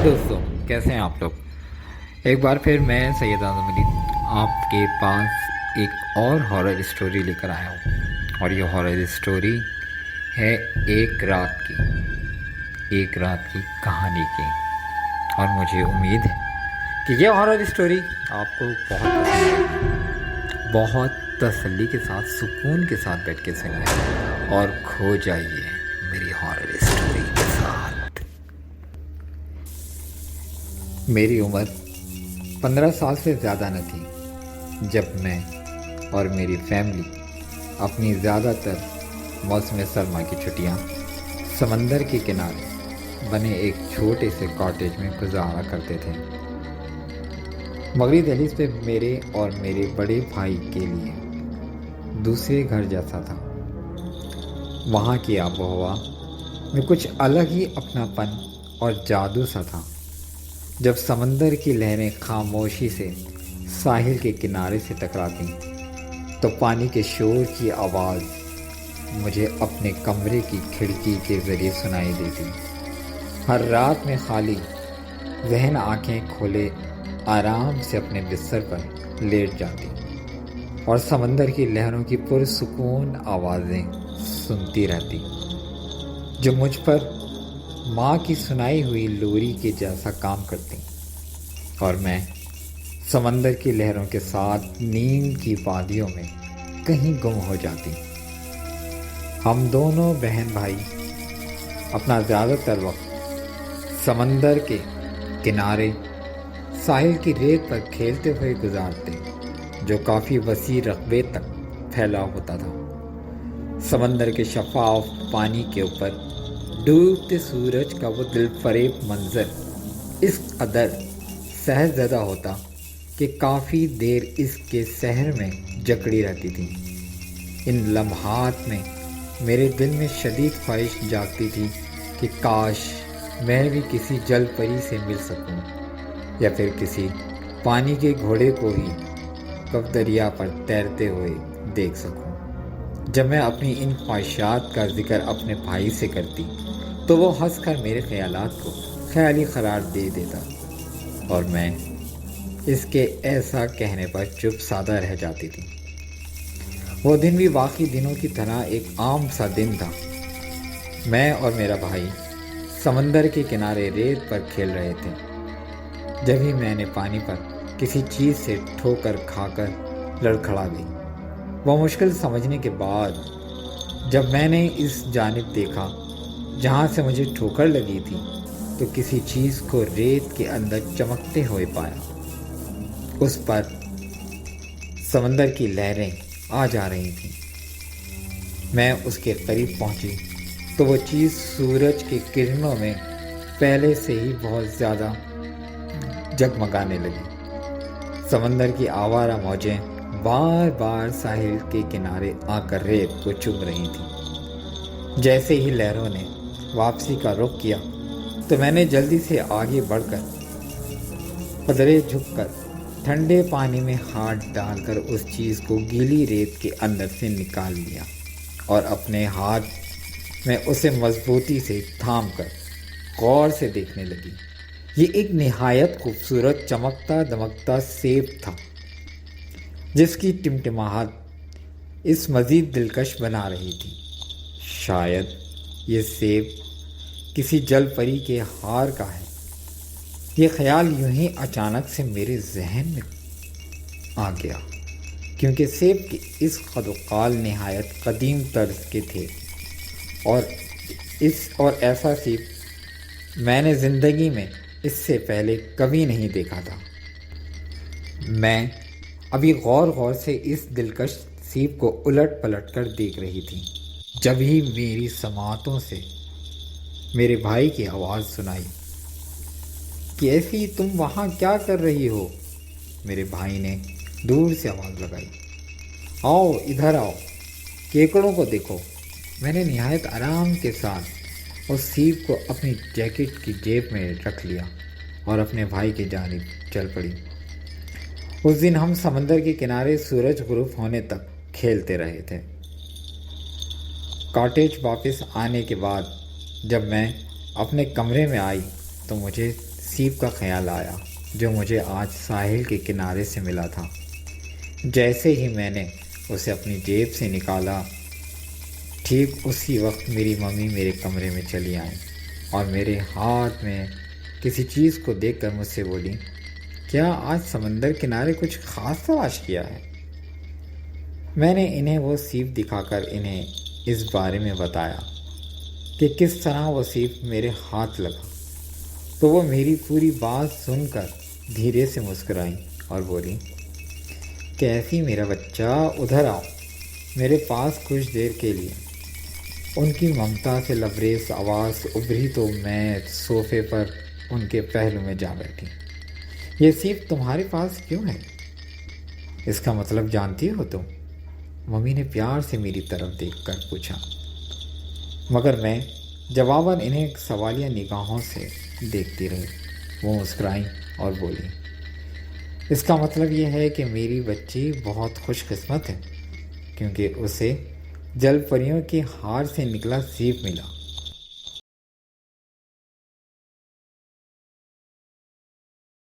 दोस्तों, कैसे हैं आप लोग। एक बार फिर मैं सैयद आज़म अली आपके पास एक और हॉरर स्टोरी लेकर आया हूँ। और ये हॉरर स्टोरी है एक रात की कहानी की। और मुझे उम्मीद है कि ये हॉरर स्टोरी आपको बहुत तसल्ली के साथ, सुकून के साथ बैठ के सुनिए और खो जाइए मेरी हॉरर स्टोरी के साथ। मेरी उम्र 15 साल से ज़्यादा न थी जब मैं और मेरी फैमिली अपनी ज़्यादातर मौसम सरमा की छुट्टियां समंदर के किनारे बने एक छोटे से कॉटेज में गुजारा करते थे। मगरी दहलीज पे मेरे और मेरे बड़े भाई के लिए दूसरे घर जैसा था। वहाँ की आबो हवा में कुछ अलग ही अपनापन और जादू सा था। जब समंदर की लहरें खामोशी से साहिल के किनारे से टकराती तो पानी के शोर की आवाज़ मुझे अपने कमरे की खिड़की के ज़रिए सुनाई देती। हर रात में खाली ज़हन आंखें खोले आराम से अपने बिस्तर पर लेट जाती और समंदर की लहरों की पुरसुकून आवाज़ें सुनती रहती, जो मुझ पर माँ की सुनाई हुई लोरी के जैसा काम करती। और मैं समंदर की लहरों के साथ नींद की वादियों में कहीं गुम हो जाती। हम दोनों बहन भाई अपना ज़्यादातर वक्त समंदर के किनारे साहिल की रेत पर खेलते हुए गुजारते, जो काफ़ी वसी रकबे तक फैला होता था। समंदर के शफाफ पानी के ऊपर डूबते सूरज का वो दिलफरेब मंजर इस कदर सहज़दा होता कि काफ़ी देर इसके सहर में जकड़ी रहती थी। इन लम्हात में मेरे दिल में शदीद ख्वाहिश जागती थी कि काश मैं भी किसी जल परी से मिल सकूं, या फिर किसी पानी के घोड़े को ही कब दरिया पर तैरते हुए देख सकूं। जब मैं अपनी इन ख्वाहिशात का जिक्र अपने भाई से करती तो वो हंसकर मेरे ख्यालात को ख्याली करार दे देता और मैं इसके ऐसा कहने पर चुप सादा रह जाती थी। वो दिन भी बाकी दिनों की तरह एक आम सा दिन था। मैं और मेरा भाई समंदर के किनारे रेत पर खेल रहे थे जब ही मैंने पानी पर किसी चीज़ से ठोकर खाकर लड़खड़ा गई। वो मुश्किल समझने के बाद जब मैंने इस जानिब देखा जहाँ से मुझे ठोकर लगी थी, तो किसी चीज़ को रेत के अंदर चमकते हुए पाया। उस पर समंदर की लहरें आ जा रही थीं। मैं उसके करीब पहुंची तो वो चीज़ सूरज की किरणों में पहले से ही बहुत ज़्यादा जगमगाने लगी। समंदर की आवारा मौजें बार बार साहिल के किनारे आकर रेत को चुम रही थीं। जैसे ही लहरों ने वापसी का रुख किया तो मैंने जल्दी से आगे बढ़कर पदरे झुककर ठंडे पानी में हाथ डालकर उस चीज़ को गीली रेत के अंदर से निकाल लिया और अपने हाथ में उसे मजबूती से थाम कर गौर से देखने लगी। ये एक निहायत खूबसूरत चमकता दमकता सेब था, जिसकी टिमटिमाहट इस मज़ीद दिलकश बना रही थी। शायद ये सेब किसी जल परी के हार का है। ये ख्याल यूं ही अचानक से मेरे जहन में आ गया, क्योंकि सेब के इस कदकाल निहायत कदीम तर्ज के थे और ऐसा सेब मैंने ज़िंदगी में इससे पहले कभी नहीं देखा था। मैं अभी गौर से इस दिलकश सेब को उलट पलट कर देख रही थी, जब ही मेरी समातों से मेरे भाई की आवाज़ सुनाई। कैसी, तुम वहाँ क्या कर रही हो? मेरे भाई ने दूर से आवाज़ लगाई। आओ इधर आओ, केकड़ों को देखो। मैंने निहायत आराम के साथ उस सीप को अपनी जैकेट की जेब में रख लिया और अपने भाई की जानिब चल पड़ी। उस दिन हम समंदर के किनारे सूरज गुरूब होने तक खेलते रहे थे। कॉटेज वापस आने के बाद जब मैं अपने कमरे में आई तो मुझे سیب کا خیال آیا جو مجھے آج ساحل کے کنارے سے ملا تھا۔ جیسے ہی میں نے اسے اپنی جیب سے نکالا، ٹھیک اسی وقت میری ممی میرے کمرے میں چلی آئیں اور میرے ہاتھ میں کسی چیز کو دیکھ کر مجھ سے بولی، کیا آج سمندر کنارے کچھ خاص تلاش کیا ہے؟ میں نے انہیں وہ سیب دکھا کر انہیں اس بارے میں بتایا کہ کس طرح وہ سیب میرے ہاتھ لگا، تو وہ میری پوری بات سن کر دھیرے سے مسکرائیں اور بولی، کیسی میرا بچہ، ادھر آؤ میرے پاس کچھ دیر کے لیے۔ ان کی ممتا سے لبریز آواز ابھری تو میں صوفے پر ان کے پہلو میں جا بیٹھی۔ یہ سیب تمہارے پاس کیوں ہے؟ اس کا مطلب جانتی ہو تم؟ ممی نے پیار سے میری طرف دیکھ کر پوچھا، مگر میں جواباً انہیں سوالیہ نگاہوں سے دیکھتی رہی۔ وہ مسکرائیں اور بولی، اس کا مطلب یہ ہے کہ میری بچی بہت خوش قسمت ہے کیونکہ اسے جل پریوں کی ہار سے نکلا سیب ملا۔